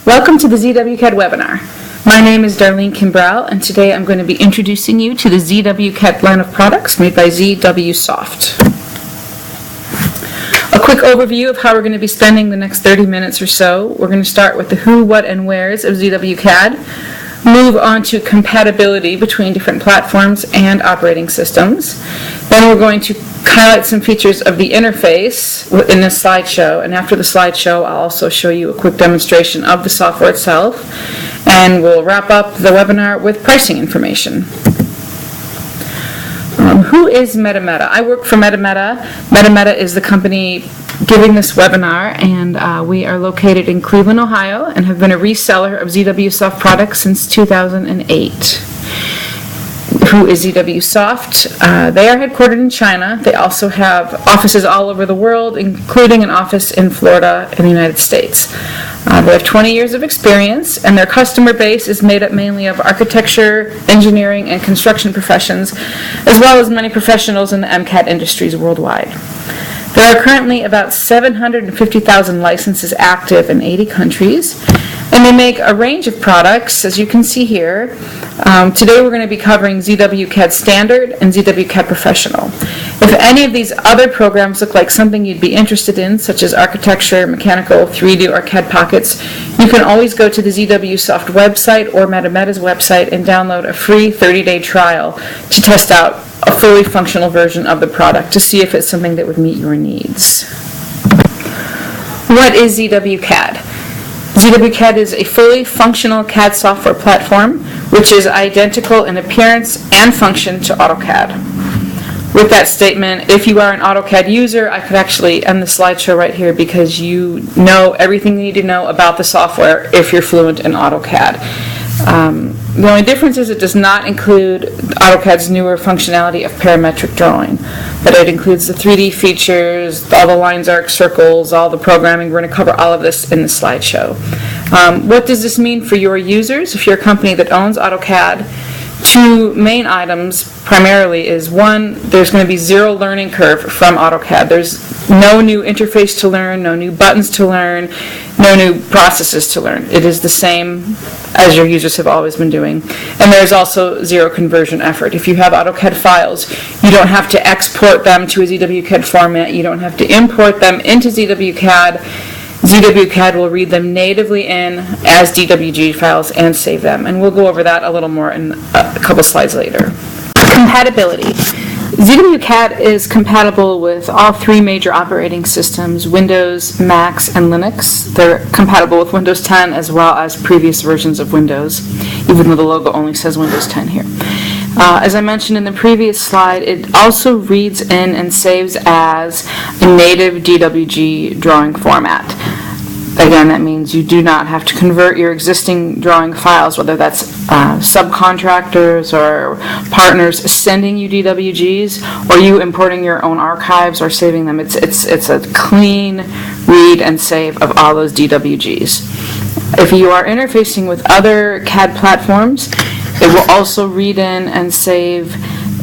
Welcome to the ZWCAD webinar. My name is Darlene Kimbrell, and today I'm going to be introducing you to the ZWCAD line of products made by ZWSoft. A quick overview of how we're going to be spending the next 30 minutes or so. We're going to start with the who, what, and wheres of ZWCAD, move on to compatibility between different platforms and operating systems. Then we're going to highlight some features of the interface in this slideshow, and after the slideshow I'll also show you a quick demonstration of the software itself, and we'll wrap up the webinar with pricing information. Who is MetaMeta? I work for MetaMeta. MetaMeta is the company giving this webinar, and we are located in Cleveland, Ohio, and have been a reseller of ZWSoft products since 2008. Who is ZWSoft? They are headquartered in China. They also have offices all over the world, including an office in Florida in the United States. They have 20 years of experience, and their customer base is made up mainly of architecture, engineering, and construction professions, as well as many professionals in the MCAD industries worldwide. There are currently about 750,000 licenses active in 80 countries, and they make a range of products, as you can see here. Today we're going to be covering ZWCAD Standard and ZWCAD Professional. If any of these other programs look like something you'd be interested in, such as architecture, mechanical, 3D, or CAD pockets, you can always go to the ZWSoft website or MetaMeta's website and download a free 30-day trial to test out a fully functional version of the product to see if it's something that would meet your needs. What is ZWCAD? ZWCAD is a fully functional CAD software platform which is identical in appearance and function to AutoCAD. With that statement, if you are an AutoCAD user, I could actually end the slideshow right here because you know everything you need to know about the software if you're fluent in AutoCAD. The only difference is it does not include AutoCAD's newer functionality of parametric drawing, but it includes the 3D features, all the lines, arcs, circles, all the programming. We're going to cover all of this in the slideshow. What does this mean for your users? If you're a company that owns AutoCAD, two main items primarily is one, there's going to be zero learning curve from AutoCAD. There's no new interface to learn, no new buttons to learn, no new processes to learn. It is the same as your users have always been doing. And there's also zero conversion effort. If you have AutoCAD files, you don't have to export them to a ZWCAD format. You don't have to import them into ZWCAD. ZWCAD will read them natively in as DWG files and save them. And we'll go over that a little more in a couple slides later. Compatibility. ZWCAD is compatible with all three major operating systems, Windows, Macs, and Linux. They're compatible with Windows 10 as well as previous versions of Windows, even though the logo only says Windows 10 here. As I mentioned in the previous slide, it also reads in and saves as a native DWG drawing format. Again, that means you do not have to convert your existing drawing files, whether that's subcontractors or partners sending you DWGs, or you importing your own archives or saving them. It's a clean read and save of all those DWGs. If you are interfacing with other CAD platforms, it will also read in and save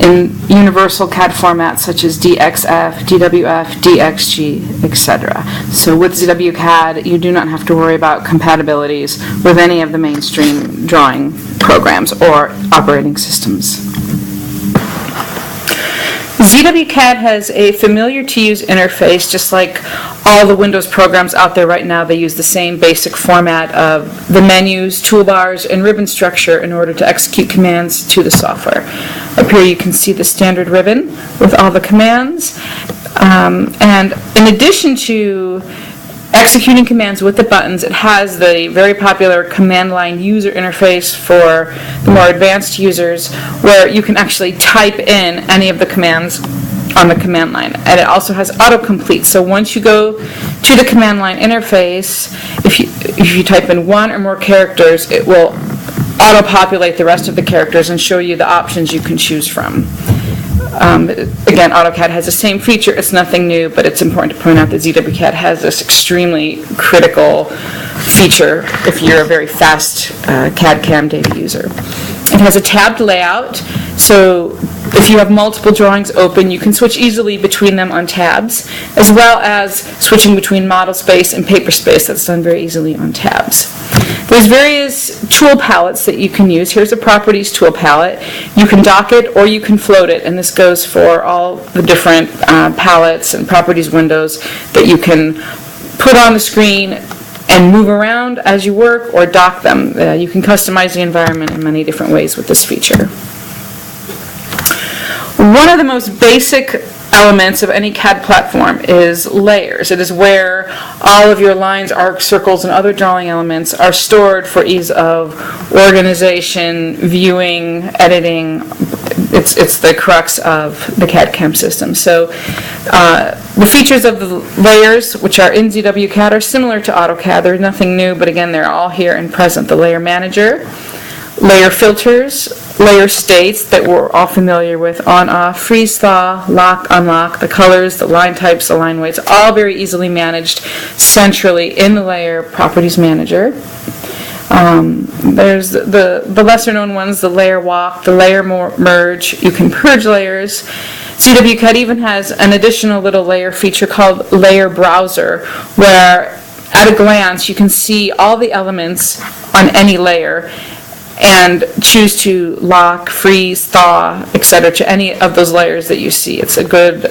in universal CAD formats such as DXF, DWF, DXG, etc. So with ZWCAD, you do not have to worry about compatibilities with any of the mainstream drawing programs or operating systems. ZWCAD has a familiar-to-use interface, just like all the Windows programs out there right now. They use the same basic format of the menus, toolbars, and ribbon structure in order to execute commands to the software. Up here you can see the standard ribbon with all the commands. And in addition to executing commands with the buttons, it has the very popular command line user interface for the more advanced users, where you can actually type in any of the commands on the command line. And it also has autocomplete, so once you go to the command line interface, if you type in one or more characters, it will auto-populate the rest of the characters and show you the options you can choose from. Again, AutoCAD has the same feature. It's nothing new, but it's important to point out that ZWCAD has this extremely critical feature if you're a very fast CAD/CAM data user. It has a tabbed layout, so If you have multiple drawings open, you can switch easily between them on tabs, as well as switching between model space and paper space. That's done very easily on tabs. There's various tool palettes that you can use. Here's a properties tool palette. You can dock it or you can float it, and this goes for all the different palettes and properties windows that you can put on the screen and move around as you work or dock them. You can customize the environment in many different ways with this feature. One of the most basic elements of any CAD platform is layers. It is where all of your lines, arcs, circles, and other drawing elements are stored for ease of organization, viewing, editing. It's the crux of the CAD CAM system. So the features of the layers, which are in ZWCAD, are similar to AutoCAD. There's nothing new, but again, they're all here and present. The layer manager, layer filters, layer states that we're all familiar with, on, off, freeze, thaw, lock, unlock, the colors, the line types, the line weights, all very easily managed centrally in the layer properties manager. There's the lesser known ones, the layer walk, the layer merge. You can purge layers. ZWCAD even has an additional little layer feature called layer browser, where at a glance you can see all the elements on any layer and choose to lock, freeze, thaw, etc. to any of those layers that you see. It's a good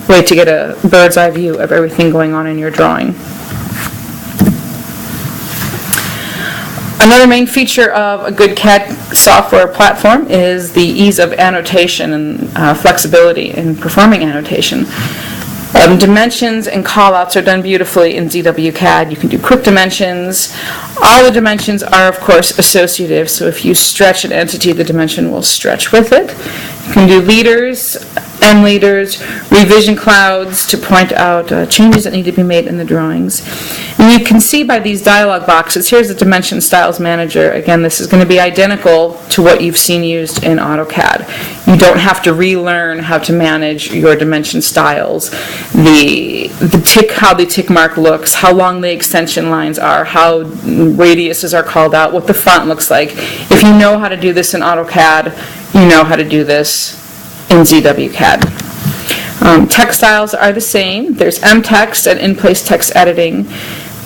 way to get a bird's eye view of everything going on in your drawing. Another main feature of a good CAD software platform is the ease of annotation and flexibility in performing annotation. Dimensions and callouts are done beautifully in ZWCAD. You can do quick dimensions. All the dimensions are, of course, associative, so if you stretch an entity, the dimension will stretch with it. You can do leaders, end leaders, revision clouds to point out changes that need to be made in the drawings. And you can see by these dialog boxes, here's the Dimension Styles Manager. Again, this is going to be identical to what you've seen used in AutoCAD. You don't have to relearn how to manage your dimension styles, how the tick mark looks, how long the extension lines are, how radiuses are called out, what the font looks like. If you know how to do this in AutoCAD, you know how to do this in ZWCAD. Text styles are the same. There's mText and in-place text editing.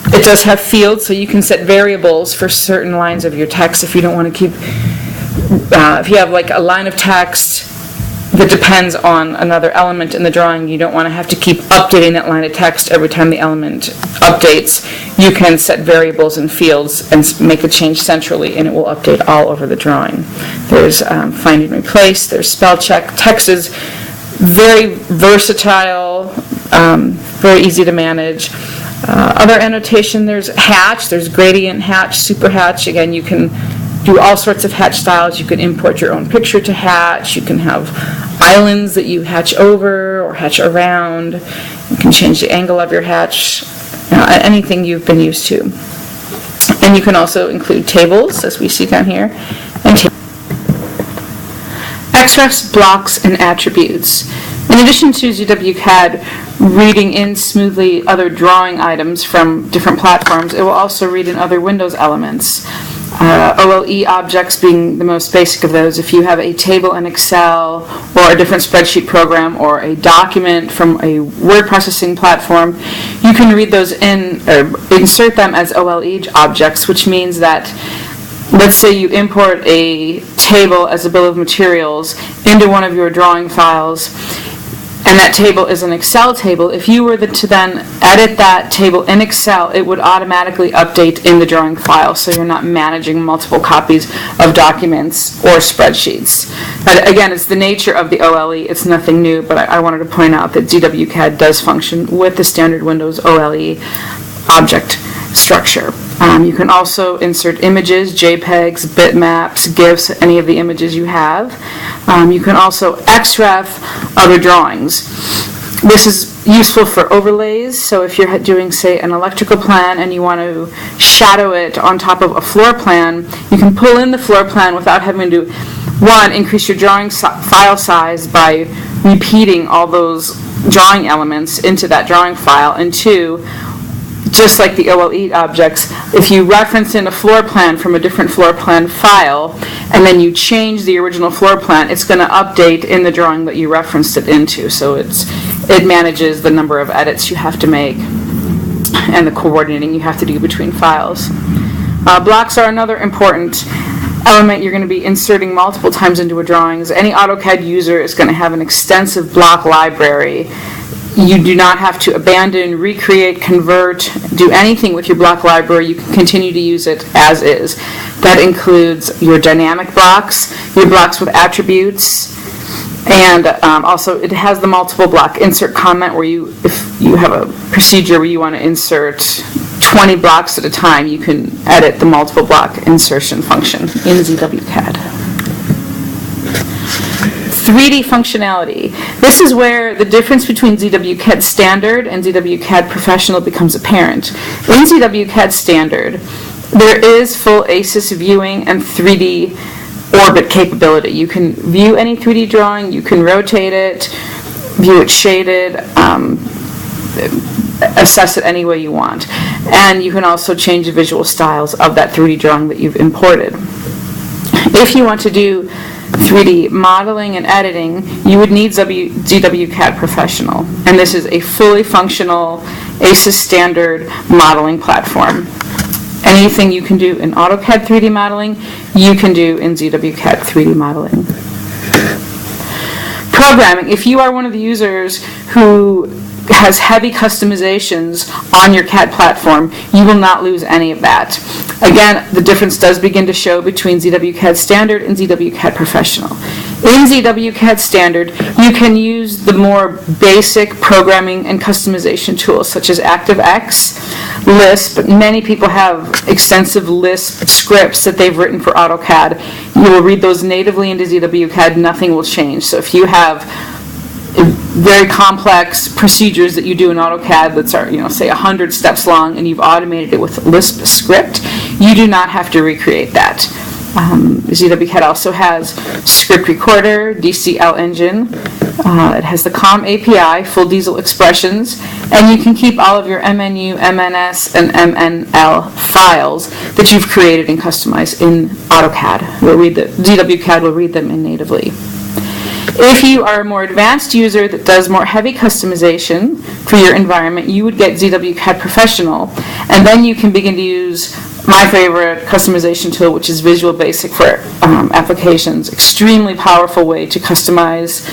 It does have fields, so you can set variables for certain lines of your text if you don't want to keep, if you have like a line of text that depends on another element in the drawing, you don't want to have to keep updating that line of text every time the element updates. You can set variables and fields and make a change centrally, and it will update all over the drawing. There's find and replace, there's spell check. Text is very versatile, very easy to manage. Other annotation, there's hatch, there's gradient hatch, super hatch. Again, you can do all sorts of hatch styles. You can import your own picture to hatch. You can have islands that you hatch over or hatch around. You can change the angle of your hatch, anything you've been used to. And you can also include tables, as we see down here, and XREFs, blocks, and attributes. In addition to ZWCAD reading in smoothly other drawing items from different platforms, it will also read in other Windows elements. OLE objects being the most basic of those. If you have a table in Excel or a different spreadsheet program or a document from a word processing platform, you can read those in or insert them as OLE objects, which means that, let's say you import a table as a bill of materials into one of your drawing files, and that table is an Excel table. If you were to then edit that table in Excel, it would automatically update in the drawing file, so you're not managing multiple copies of documents or spreadsheets. But again, it's the nature of the OLE. It's nothing new, but I wanted to point out that ZWCAD does function with the standard Windows OLE object structure. You can also insert images, JPEGs, bitmaps, GIFs, any of the images you have. You can also XREF other drawings. This is useful for overlays, so if you're doing, say, an electrical plan and you want to shadow it on top of a floor plan, you can pull in the floor plan without having to, one, increase your drawing file size by repeating all those drawing elements into that drawing file, and two, just like the OLE objects, if you reference in a floor plan from a different floor plan file, and then you change the original floor plan, it's going to update in the drawing that you referenced it into. So it manages the number of edits you have to make and the coordinating you have to do between files. Blocks are another important element you're going to be inserting multiple times into a drawing. Any AutoCAD user is going to have an extensive block library. You do not have to abandon, recreate, convert, do anything with your block library. You can continue to use it as is. That includes your dynamic blocks, your blocks with attributes, and also it has the multiple block insert comment where if you have a procedure where you want to insert 20 blocks at a time, you can edit the multiple block insertion function in ZWCAD. 3D functionality. This is where the difference between ZWCAD Standard and ZWCAD Professional becomes apparent. In ZWCAD Standard, there is full ACES viewing and 3D orbit capability. You can view any 3D drawing, you can rotate it, view it shaded, assess it any way you want. And you can also change the visual styles of that 3D drawing that you've imported. If you want to do 3D modeling and editing, you would need ZWCAD Professional. And this is a fully functional ACES standard modeling platform. Anything you can do in AutoCAD 3D modeling, you can do in ZWCAD 3D modeling. Programming. If you are one of the users who has heavy customizations on your CAD platform, you will not lose any of that. Again, the difference does begin to show between ZWCAD Standard and ZWCAD Professional. In ZWCAD Standard, you can use the more basic programming and customization tools such as ActiveX, Lisp. Many people have extensive Lisp scripts that they've written for AutoCAD. You will read those natively into ZWCAD, nothing will change. So if you have very complex procedures that you do in AutoCAD that's say 100 steps long and you've automated it with Lisp script, you do not have to recreate that. ZWCAD also has Script Recorder, DCL Engine. It has the COM API, full diesel expressions, and you can keep all of your MNU, MNS, and MNL files that you've created and customized in AutoCAD. ZWCAD will read them in natively. If you are a more advanced user that does more heavy customization for your environment, you would get ZWCAD Professional, and then you can begin to use my favorite customization tool, which is Visual Basic for applications. Extremely powerful way to customize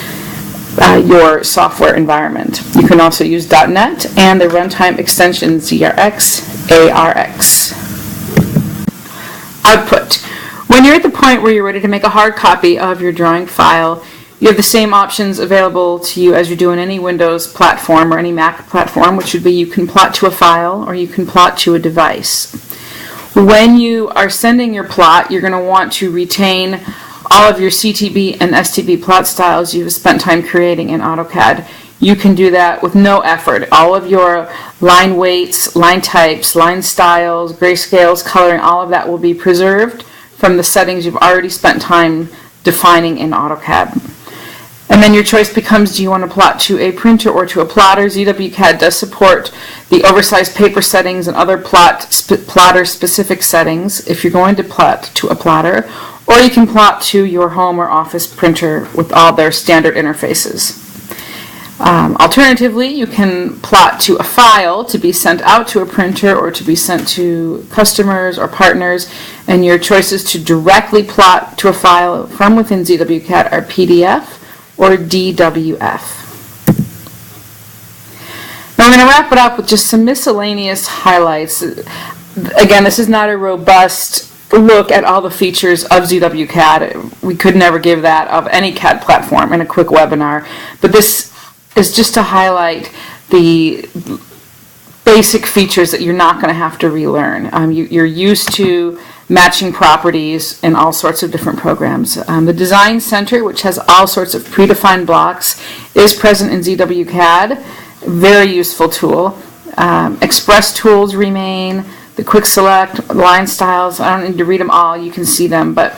your software environment. You can also use .NET and the runtime extension ZRX, ARX. Output. When you're at the point where you're ready to make a hard copy of your drawing file, you have the same options available to you as you do in any Windows platform or any Mac platform, which would be you can plot to a file or you can plot to a device. When you are sending your plot, you're going to want to retain all of your CTB and STB plot styles you've spent time creating in AutoCAD. You can do that with no effort. All of your line weights, line types, line styles, grayscales, coloring, all of that will be preserved from the settings you've already spent time defining in AutoCAD. And then your choice becomes, do you want to plot to a printer or to a plotter? ZWCAD does support the oversized paper settings and other plotter-specific settings if you're going to plot to a plotter, or you can plot to your home or office printer with all their standard interfaces. Alternatively, you can plot to a file to be sent out to a printer or to be sent to customers or partners, and your choices to directly plot to a file from within ZWCAD are PDF or DWF. Now I'm going to wrap it up with just some miscellaneous highlights. Again, this is not a robust look at all the features of ZWCAD. We could never give that of any CAD platform in a quick webinar, but this is just to highlight the basic features that you're not going to have to relearn. You're used to matching properties in all sorts of different programs. The Design Center, which has all sorts of predefined blocks, is present in ZWCAD. Very useful tool. Express tools remain. The Quick Select, line styles, I don't need to read them all, you can see them, but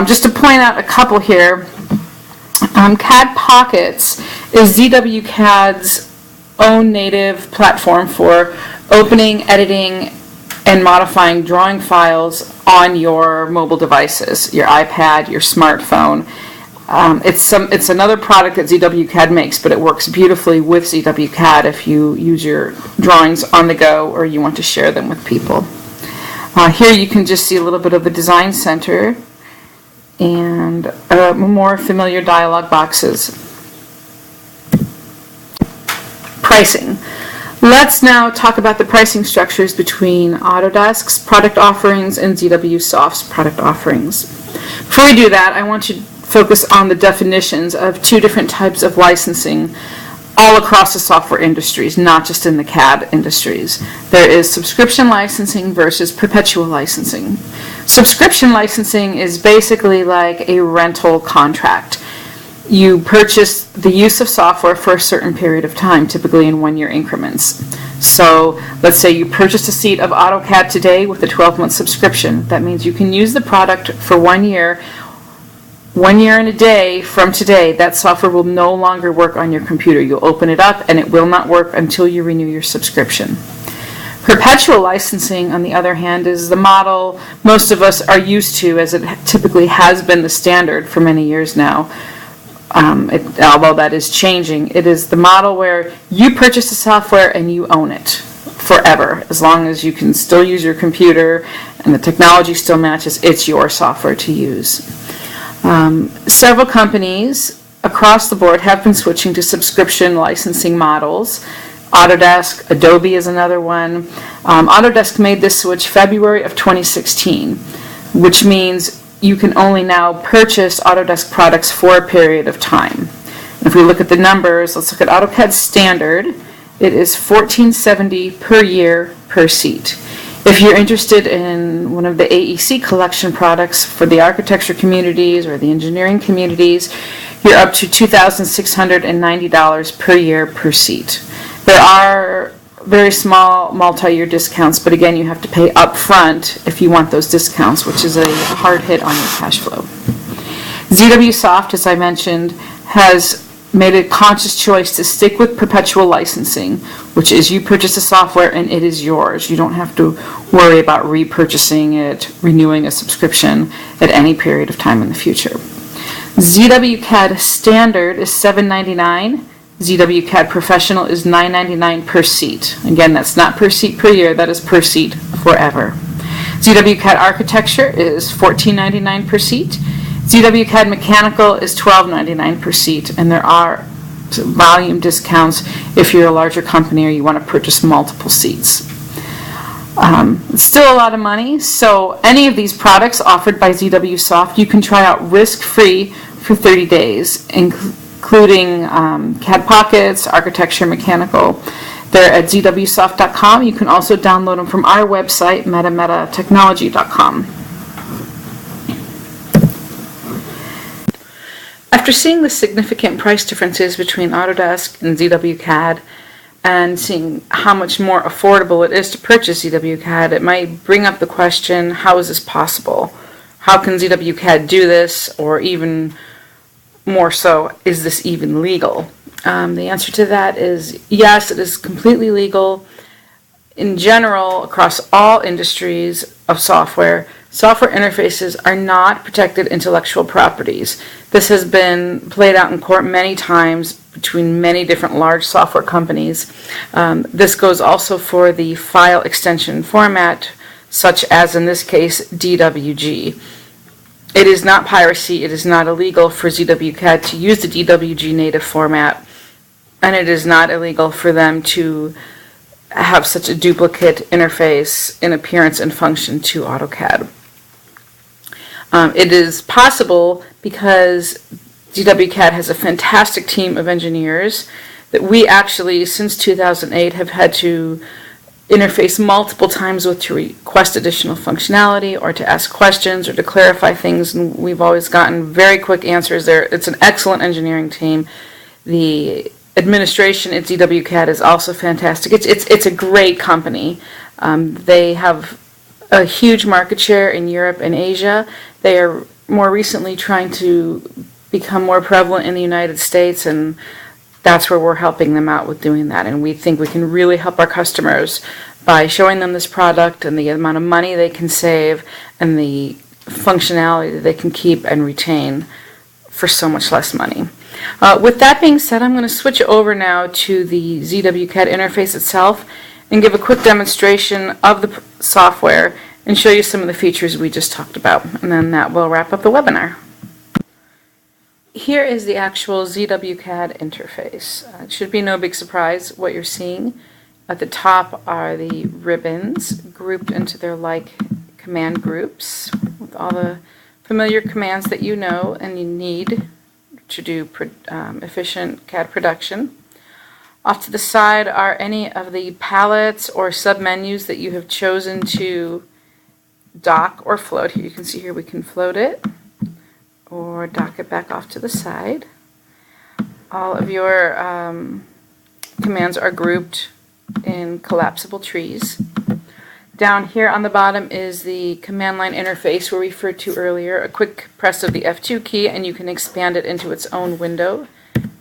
just to point out a couple here, CAD Pockets is ZWCAD's own native platform for opening, editing, and modifying drawing files on your mobile devices, your iPad, your smartphone. It's another product that ZWCAD makes, but it works beautifully with ZWCAD if you use your drawings on the go or you want to share them with people. Here you can just see a little bit of the design center and more familiar dialog boxes. Pricing. Let's now talk about the pricing structures between Autodesk's product offerings and ZWSoft's product offerings. Before we do that, I want to focus on the definitions of two different types of licensing all across the software industries, not just in the CAD industries. There is subscription licensing versus perpetual licensing. Subscription licensing is basically like a rental contract. You purchase the use of software for a certain period of time, typically in one-year increments. So let's say you purchased a seat of AutoCAD today with a 12-month subscription. That means you can use the product for 1 year. 1 year and a day from today, that software will no longer work on your computer. You'll open it up and it will not work until you renew your subscription. Perpetual licensing, on the other hand, is the model most of us are used to, as it typically has been the standard for many years now. Although that is changing, it is the model where you purchase the software and you own it forever. As long as you can still use your computer and the technology still matches, it's your software to use. Several companies across the board have been switching to subscription licensing models. Autodesk, Adobe is another one. Autodesk made this switch February of 2016, which means you can only now purchase Autodesk products for a period of time. If we look at the numbers, let's look at AutoCAD Standard. It is $14.70 per year per seat. If you're interested in one of the AEC collection products for the architecture communities or the engineering communities, you're up to $2,690 per year per seat. There are very small multi-year discounts, but again, you have to pay up front if you want those discounts, which is a hard hit on your cash flow. ZWSoft, as I mentioned, has made a conscious choice to stick with perpetual licensing, which is you purchase the software and it is yours. You don't have to worry about repurchasing it, renewing a subscription at any period of time in the future. ZWCAD Standard is $7.99. ZWCAD Professional is $9.99 per seat. Again, that's not per seat per year, that is per seat forever. ZWCAD Architecture is $14.99 per seat. ZWCAD Mechanical is $12.99 per seat, and there are volume discounts if you're a larger company or you want to purchase multiple seats. It's still a lot of money, so any of these products offered by ZWSoft you can try out risk-free for 30 days, including CAD Pockets, Architecture, Mechanical. They're at zwsoft.com. You can also download them from our website, metametatechnology.com. After seeing the significant price differences between Autodesk and ZWCAD and seeing how much more affordable it is to purchase ZWCAD, it might bring up the question, how is this possible? How can ZWCAD do this? Or even more so, is this even legal? The answer to that is yes, it is completely legal. In general, across all industries of software, software interfaces are not protected intellectual properties. This has been played out in court many times between many different large software companies. This goes also for the file extension format, such as in this case DWG. It is not piracy, it is not illegal for ZWCAD to use the DWG native format, and it is not illegal for them to have such a duplicate interface in appearance and function to AutoCAD. It is possible because ZWCAD has a fantastic team of engineers that we actually, since 2008, have had to interface multiple times with to request additional functionality or to ask questions or to clarify things, and we've always gotten very quick answers there. It's an excellent engineering team. The administration at ZWCAD is also fantastic. It's a great company. They have a huge market share in Europe and Asia. They are more recently trying to become more prevalent in the United States, and that's where we're helping them out with doing that. And we think we can really help our customers by showing them this product and the amount of money they can save and the functionality that they can keep and retain for so much less money. With that being said, I'm going to switch over now to the ZWCAD interface itself and give a quick demonstration of the software and show you some of the features we just talked about. And then that will wrap up the webinar. Here is the actual ZWCAD interface. It should be no big surprise what you're seeing. At the top are the ribbons grouped into their like command groups with all the familiar commands that you know and you need to do efficient CAD production. Off to the side are any of the palettes or submenus that you have chosen to dock or float. Here you can see here we can float it or dock it back off to the side. All of your commands are grouped in collapsible trees. Down here on the bottom is the command line interface we referred to earlier. A quick press of the F2 key and you can expand it into its own window.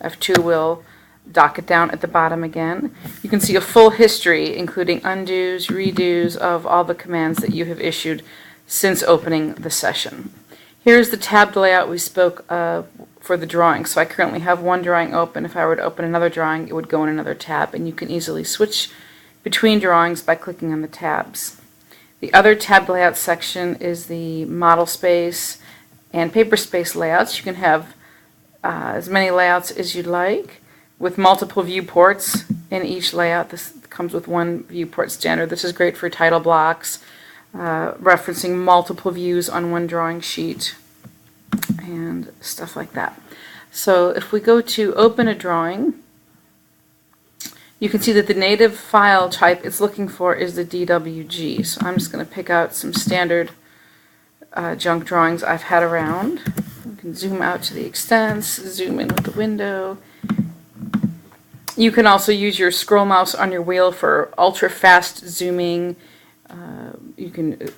F2 will dock it down at the bottom again. You can see a full history including undos, redos of all the commands that you have issued since opening the session. Here's the tabbed layout we spoke of for the drawing. So I currently have one drawing open. If I were to open another drawing, it would go in another tab, and you can easily switch between drawings by clicking on the tabs. The other tabbed layout section is the model space and paper space layouts. You can have as many layouts as you'd like with multiple viewports in each layout. This comes with one viewport standard. This is great for title blocks, referencing multiple views on one drawing sheet and stuff like that. So if we go to open a drawing, you can see that the native file type it's looking for is the DWG. So I'm just going to pick out some standard junk drawings I've had around. You can zoom out to the extents, zoom in with the window. You can also use your scroll mouse on your wheel for ultra fast zooming. You can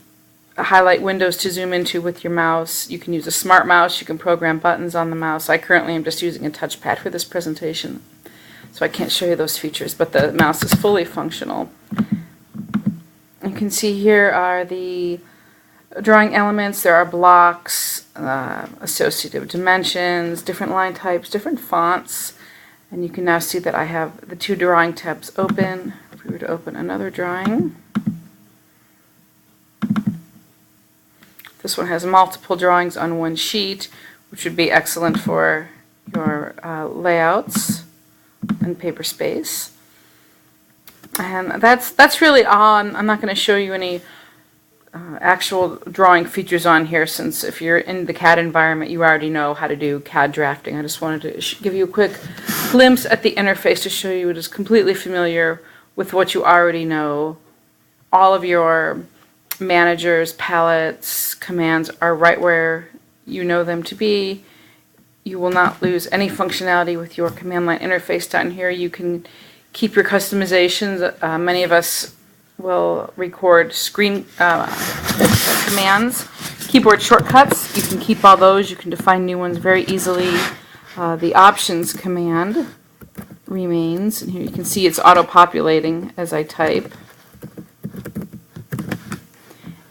highlight windows to zoom into with your mouse. You can use a smart mouse. You can program buttons on the mouse. I currently am just using a touchpad for this presentation, so I can't show you those features, but the mouse is fully functional. You can see here are the drawing elements. There are blocks, associative dimensions, different line types, different fonts, and you can now see that I have the two drawing tabs open. If we were to open another drawing, this one has multiple drawings on one sheet, which would be excellent for your layouts and paper space. And that's really all. I'm not going to show you any actual drawing features on here, since if you're in the CAD environment you already know how to do CAD drafting. I just wanted to give you a quick glimpse at the interface to show you it is completely familiar with what you already know. All of your managers, palettes, commands are right where you know them to be. You will not lose any functionality with your command line interface down here. You can keep your customizations. Many of us will record screen commands, keyboard shortcuts. You can keep all those. You can define new ones very easily. The options command remains, and here you can see it's auto-populating as I type.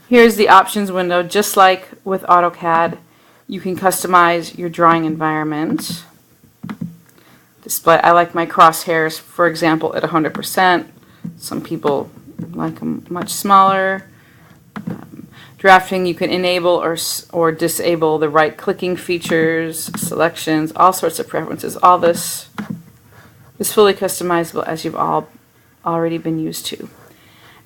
Here's the options window. Just like with AutoCAD, you can customize your drawing environment. Display. I like my crosshairs, for example, at 100%. Some people like them much smaller. Drafting, you can enable or disable the right-clicking features, selections, all sorts of preferences. All this is fully customizable, as you've all already been used to.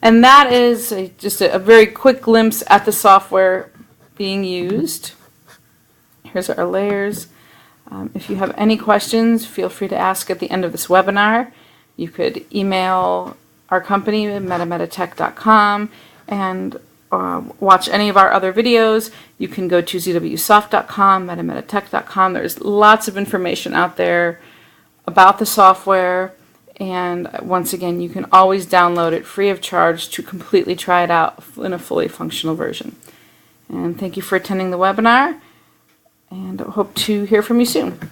And that is just a very quick glimpse at the software being used. Here's our layers. If you have any questions, feel free to ask at the end of this webinar. You could email our company at metametatech.com and watch any of our other videos. You can go to zwsoft.com, metametatech.com. There's lots of information out there about the software. And once again, you can always download it free of charge to completely try it out in a fully functional version. And thank you for attending the webinar, and I hope to hear from you soon.